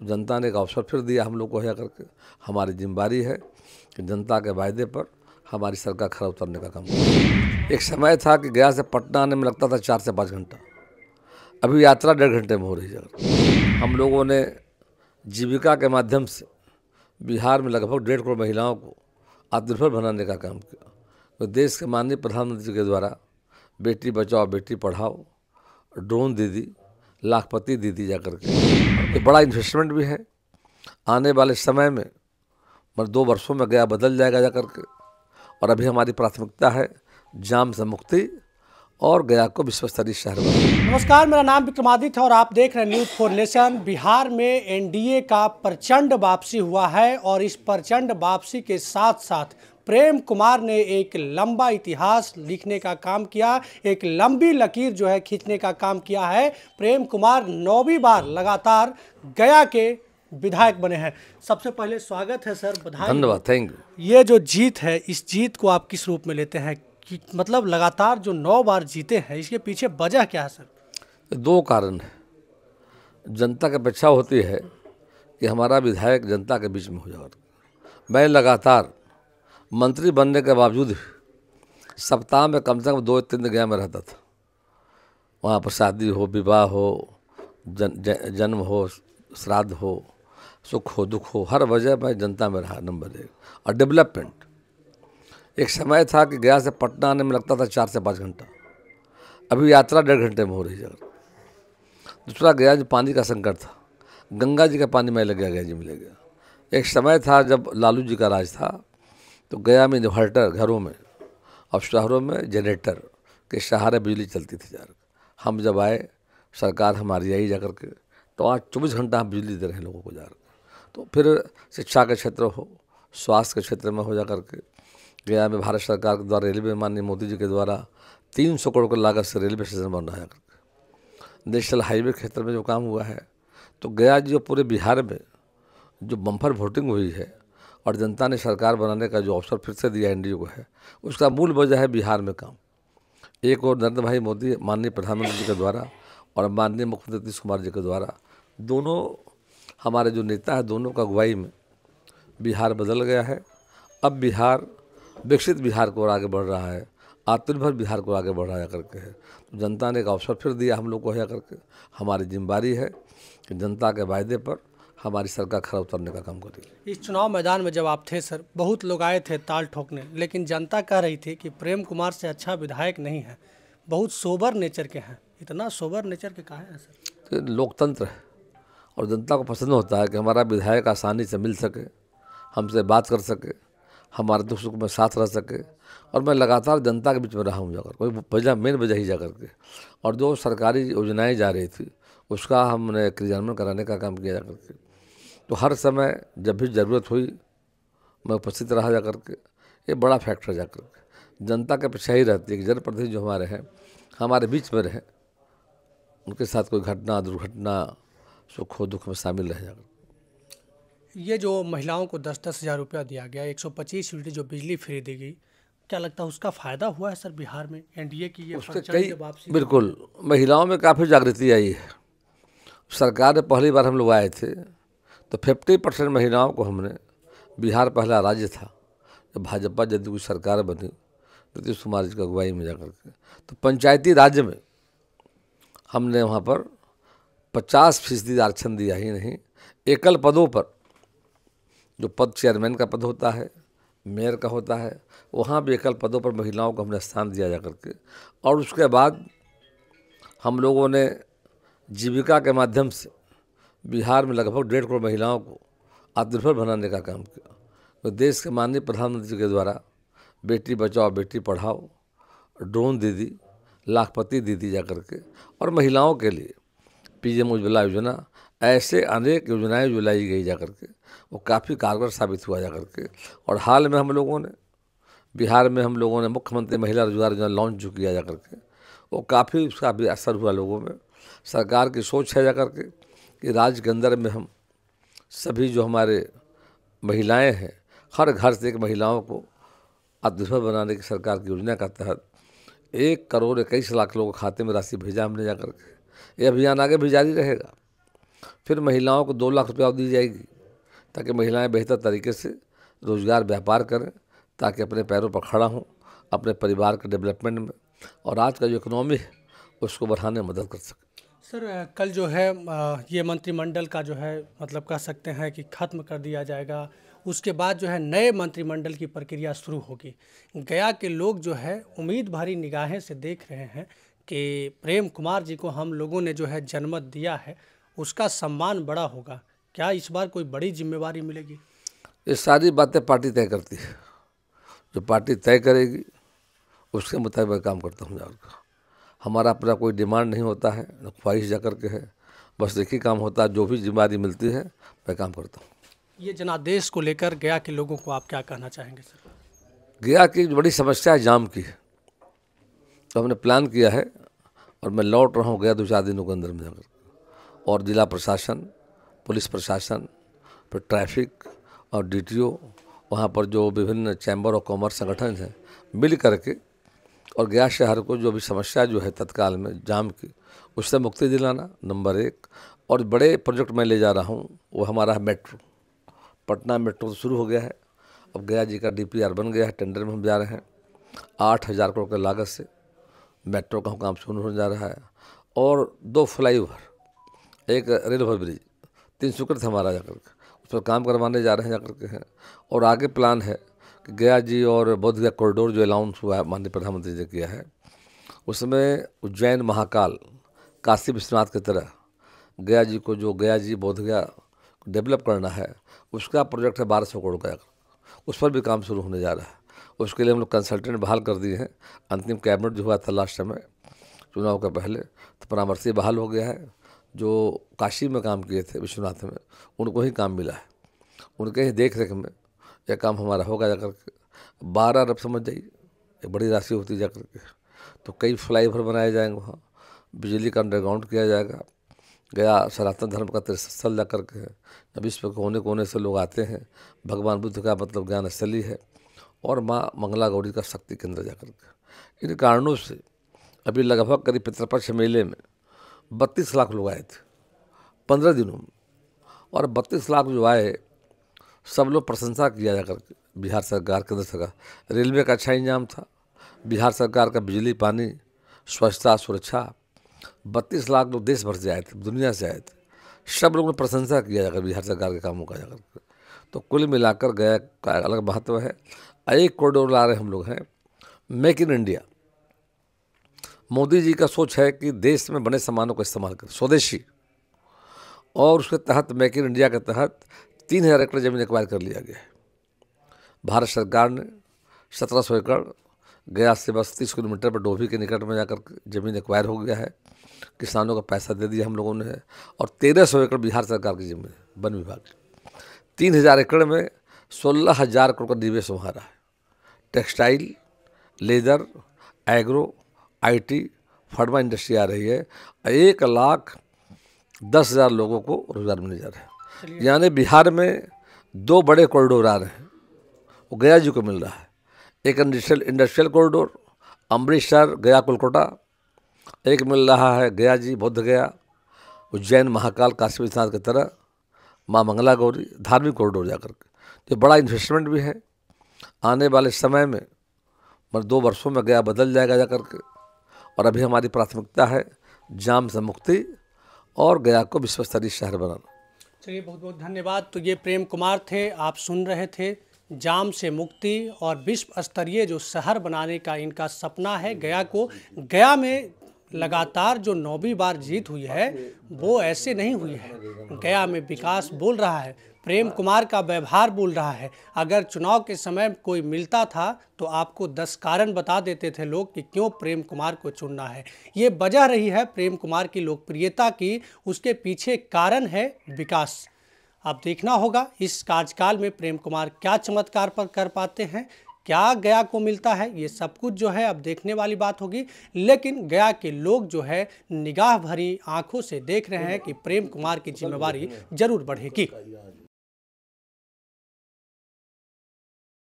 जनता ने एक अवसर फिर दिया हम लोग को है करके। हमारी जिम्मेदारी है कि जनता के वायदे पर हमारी सरकार खरा उतरने का काम करे। एक समय था कि गया से पटना आने में लगता था 4 से 5 घंटा, अभी यात्रा 1.5 घंटे में हो रही है। हम लोगों ने जीविका के माध्यम से बिहार में लगभग 1.5 करोड़ महिलाओं को आत्मनिर्भर बनाने का काम किया। तो देश के माननीय प्रधानमंत्री के द्वारा बेटी बचाओ बेटी पढ़ाओ, ड्रोन दीदी, लाखपति दीदी जा करके ये बड़ा इन्वेस्टमेंट भी है। आने वाले समय में 2 वर्षों में गया बदल जाएगा जा करके। और अभी हमारी प्राथमिकता है जाम से मुक्ति और गया को विश्व स्तरीय शहर बनाना। नमस्कार, मेरा नाम विक्रमादित्य है और आप देख रहे हैं न्यूज़ फॉर नेशन। बिहार में एनडीए का प्रचंड वापसी हुआ है और इस प्रचंड वापसी के साथ साथ प्रेम कुमार ने एक लंबा इतिहास लिखने का काम किया, एक लंबी लकीर जो है खींचने का काम किया है। प्रेम कुमार 9वीं बार लगातार गया के विधायक बने हैं। सबसे पहले स्वागत है सर, बधाई। धन्यवाद, थैंक यू। ये जो जीत है, इस जीत को आप किस रूप में लेते हैं कि मतलब लगातार जो 9 बार जीते हैं, इसके पीछे वजह क्या है सर? 2 कारण है। जनता की अपेक्षा होती है कि हमारा विधायक जनता के बीच में हो जाए। मैं लगातार मंत्री बनने के बावजूद भी सप्ताह में कम से कम 2-3 दिन गया में रहता था। वहाँ पर शादी हो, विवाह हो, जन्म हो, श्राद्ध हो, सुख हो, दुख हो, हर वजह मैं जनता में रहा नंबर 1। और डेवलपमेंट, एक समय था कि गया से पटना आने में लगता था 4 से 5 घंटा, अभी यात्रा 1.5 घंटे में हो रही है। दूसरा, गया जो पानी का संकट था, गंगा जी का पानी मैं लग गया, गया जी मिल गया। एक समय था जब लालू जी का राज था तो गया में इन्वर्टर घरों में और शहरों में जनरेटर के सहारे बिजली चलती थी जा। हम जब आए, सरकार हमारी आई जा कर के, तो आज 24 घंटा हम बिजली दे रहे हैं लोगों को जा कर। तो फिर शिक्षा के क्षेत्र हो, स्वास्थ्य के क्षेत्र में हो जा कर के गया में भारत सरकार के द्वारा रेलवे माननीय मोदी जी के द्वारा 300 करोड़ की लागत से रेलवे स्टेशन बन रहा है करके। नेशनल हाईवे क्षेत्र में जो काम हुआ है, तो गया जो पूरे बिहार में जो बम्पर वोटिंग हुई है और जनता ने सरकार बनाने का जो अवसर फिर से दिया एनडीए को है, उसका मूल वजह है बिहार में काम। एक और नरेंद्र भाई मोदी माननीय प्रधानमंत्री जी के द्वारा और माननीय मुख्यमंत्री नीतीश कुमार जी के द्वारा, दोनों हमारे जो नेता हैं, दोनों का अगुवाई में बिहार बदल गया है। अब बिहार विकसित बिहार को आगे बढ़ रहा है, आत्मनिर्भर बिहार को आगे बढ़ रहा करके है। तो जनता ने एक अवसर फिर दिया हम लोग को है करके। हमारी जिम्मेदारी है कि जनता के वायदे पर हमारी सरकार खरा उतरने का काम करेगी। इस चुनाव मैदान में जब आप थे सर, बहुत लोग आए थे ताल ठोकने, लेकिन जनता कह रही थी कि प्रेम कुमार से अच्छा विधायक नहीं है, बहुत सोबर नेचर के हैं। इतना सोबर नेचर के काहे हैं सर? तो लोकतंत्र है और जनता को पसंद होता है कि हमारा विधायक आसानी से मिल सके, हमसे बात कर सके, हमारे दुख सुख में साथ रह सके। और मैं लगातार जनता के बीच में रहा हूँ जाकर, कोई वजह मेन वजह ही जाकर के। और जो सरकारी योजनाएं जा रही थी उसका हमने क्रियान्वयन कराने का काम किया जाकर के। तो हर समय जब भी ज़रूरत हुई मैं उपस्थित रहा जा कर के। ये बड़ा फैक्टर जा कर के जनता के अपेक्षा ही रहती है कि जनप्रतिनिधि जो हमारे हैं हमारे बीच में रहें, उनके साथ कोई घटना दुर्घटना सुख हो दुख में शामिल रह जाकर। ये जो महिलाओं को 10-10 हज़ार रुपया दिया गया, 125 यूनिट जो बिजली फ्री दी गई, क्या लगता है उसका फ़ायदा हुआ है सर बिहार में एनडीए की ये उसके प्रचंड वापसी? बिल्कुल, महिलाओं में काफ़ी जागृति आई है। सरकार ने पहली बार हम लोग आए थे तो 50% महिलाओं को हमने, बिहार पहला राज्य था जब भाजपा जदयू की सरकार बनी नीतीश कुमार जी की अगुवाई में जाकर के, तो पंचायती राज्य में हमने वहाँ पर 50% आरक्षण दिया ही नहीं। एकल पदों पर, जो पद चेयरमैन का पद होता है, मेयर का होता है, वहाँ भी एकल पदों पर महिलाओं को हमने स्थान दिया जा करके। और उसके बाद हम लोगों ने जीविका के माध्यम से बिहार में लगभग 1.5 करोड़ महिलाओं को आत्मनिर्भर बनाने का काम किया। तो देश के माननीय प्रधानमंत्री के द्वारा बेटी बचाओ बेटी पढ़ाओ, ड्रोन दीदी, लाखपति दीदी जा करके, और महिलाओं के लिए पीएम उज्ज्वला योजना, ऐसे अनेक योजनाएं जो लाई गई जा करके वो काफ़ी कारगर साबित हुआ जा करके। और हाल में हम लोगों ने बिहार में मुख्यमंत्री महिला रोजगार योजना लॉन्च जो किया जा करके, वो काफ़ी उसका भी असर हुआ लोगों में। सरकार की सोच है जा करके कि राज्य के अंदर में हम सभी जो हमारे महिलाएं हैं, हर घर से एक महिलाओं को आत्मनिर्भर बनाने की सरकार की योजना का तहत 1 करोड़ 21 लाख लोगों के खाते में राशि भेजा हमने जा करके। ये अभियान आगे भी जारी रहेगा। फिर महिलाओं को 2 लाख रुपया दी जाएगी ताकि महिलाएं बेहतर तरीके से रोज़गार व्यापार करें, ताकि अपने पैरों पर खड़ा हों, अपने परिवार के डेवलपमेंट में और आज का जो इकोनॉमी है उसको बढ़ाने में मदद कर सकें। सर, कल जो है ये मंत्रिमंडल का जो है मतलब कह सकते हैं कि ख़त्म कर दिया जाएगा। उसके बाद जो है नए मंत्रिमंडल की प्रक्रिया शुरू होगी। गया के लोग जो है उम्मीद भरी निगाहें से देख रहे हैं कि प्रेम कुमार जी को हम लोगों ने जो है जनमत दिया है, उसका सम्मान बड़ा होगा। क्या इस बार कोई बड़ी जिम्मेवारी मिलेगी? ये सारी बातें पार्टी तय करती है। जो पार्टी तय करेगी उसके मुताबिक काम करता हूँ जाकर। हमारा अपना कोई डिमांड नहीं होता है, न ख्वाहिश जाकर के है, बस एक ही काम होता है, जो भी जिम्मेदारी मिलती है मैं काम करता हूँ। ये जनादेश को लेकर गया के लोगों को आप क्या कहना चाहेंगे सर? गया की बड़ी समस्या है जाम की, तो हमने प्लान किया है और मैं लौट रहा हूँ गया 2-4 दिनों के अंदर में जाकर, और जिला प्रशासन, पुलिस प्रशासन, फिर ट्रैफिक और DTO, वहाँ पर जो विभिन्न चैम्बर ऑफ कॉमर्स संगठन हैं, मिल करके और गया शहर को जो भी समस्या जो है तत्काल में जाम की, उससे मुक्ति दिलाना नंबर 1। और बड़े प्रोजेक्ट मैं ले जा रहा हूँ, वो हमारा है मेट्रो। पटना मेट्रो तो शुरू हो गया है, अब गया जी का DPR बन गया है, टेंडर में हम जा रहे हैं। 8,000 करोड़ की लागत से मेट्रो का काम शुरू होने जा रहा है, और 2 फ्लाईओवर, एक रेल ओवर ब्रिज, 3 स्वीकृत हमारा जाकर के उस पर काम करवाने जा रहे हैं जाकर के हैं। और आगे प्लान है कि गया जी और बोध गया कॉरिडोर जो अनाउंस हुआ है माननीय प्रधानमंत्री ने किया है, उसमें उज्जैन महाकाल काशी विश्वनाथ की तरह गया जी को, जो गया जी बोध गया डेवलप करना है, उसका प्रोजेक्ट है 1200 करोड़ का, उस पर भी काम शुरू होने जा रहा है। उसके लिए हम लोग कंसल्टेंट बहाल कर दिए हैं। अंतिम कैबिनेट जो हुआ था लास्ट समय चुनाव के पहले, तो परामर्शी बहाल हो गया है। जो काशी में काम किए थे विश्वनाथ में, उनको ही काम मिला है, उनके ही देख रेख में यह काम हमारा होगा जाकर के। 12 अरब समझ जाइए, एक बड़ी राशि होती जाकर के। तो कई फ्लाईओवर बनाए जाएंगे, वहाँ बिजली का अंडरग्राउंड किया जाएगा। गया सनातन धर्म का तीर्थस्थल जा कर के है, विश्व के कोने कोने से लोग आते हैं। भगवान बुद्ध का मतलब ज्ञान स्थली है, और माँ मंगला गौरी का शक्ति केंद्र जाकर के। इन कारणों से अभी लगभग करीब पितृपक्ष मेले में 32 लाख लोग आए थे 15 दिनों में, और 32 लाख जो आए सब लोग प्रशंसा किया जाकर के बिहार सरकार, केंद्र सरकार। रेलवे का अच्छा इंतजाम था, बिहार सरकार का बिजली पानी, स्वच्छता, सुरक्षा। 32 लाख लोग देश भर से आए थे, दुनिया से आए थे, सब लोगों ने प्रशंसा किया जाकर बिहार सरकार के कामों का जाकर के। तो कुल मिलाकर गया का अलग महत्व है। एक कॉरिडोर ला रहे हम लोग हैं, make in India. Modi ji का सोच है कि देश में बने सामानों का इस्तेमाल करें, स्वदेशी, और उसके तहत मेक इन इंडिया के तहत 3000 एकड़ ज़मीन एक्वायर कर लिया गया है। भारत सरकार ने 1700 एकड़ गया से बस 30 किलोमीटर पर डोभी के निकट में जाकर ज़मीन एक्वायर हो गया है। किसानों का पैसा दे दिया हम लोगों ने, और 1300 एकड़ बिहार सरकार की ज़मीन है, वन विभाग की। 3000 एकड़ में 16,000 करोड़ का निवेश वहाँ रहा है। Textile, leather, agro, IT, pharma industry आ रही है। 1,10,000 लोगों को रोजगार मिलने जा रहा है। यानी बिहार में 2 बड़े कॉरिडोर आ रहे हैं, वो गया जी को मिल रहा है। एक इंडस्ट्रियल कॉरिडोर अमृतसर गया कोलकाता, एक मिल रहा है गया जी बोध गया उज्जैन महाकाल काशी विश्वनाथ की तरह माँ मंगला गौरी धार्मिक कॉरिडोर जाकर के। तो बड़ा इन्वेस्टमेंट भी है। आने वाले समय में 2 वर्षों में गया बदल जाएगा जाकर के, और अभी हमारी प्राथमिकता है जाम से मुक्ति और गया को विश्व स्तरीय शहर बनाना। चलिए, बहुत बहुत धन्यवाद। तो ये प्रेम कुमार थे, आप सुन रहे थे। जाम से मुक्ति और विश्व स्तरीय जो शहर बनाने का इनका सपना है। गया में लगातार जो 9वीं बार जीत हुई है वो ऐसे नहीं हुई है। गया में विकास बोल रहा है, प्रेम कुमार का व्यवहार बोल रहा है। अगर चुनाव के समय कोई मिलता था तो आपको 10 कारण बता देते थे लोग कि क्यों प्रेम कुमार को चुनना है। ये वजह रही है प्रेम कुमार की लोकप्रियता की, उसके पीछे कारण है विकास। अब देखना होगा इस कार्यकाल में प्रेम कुमार क्या चमत्कार पर कर पाते हैं, क्या गया को मिलता है, ये सब कुछ जो है अब देखने वाली बात होगी। लेकिन गया के लोग जो है निगाह भरी आंखों से देख रहे हैं कि प्रेम कुमार की जिम्मेवारी जरूर बढ़ेगी।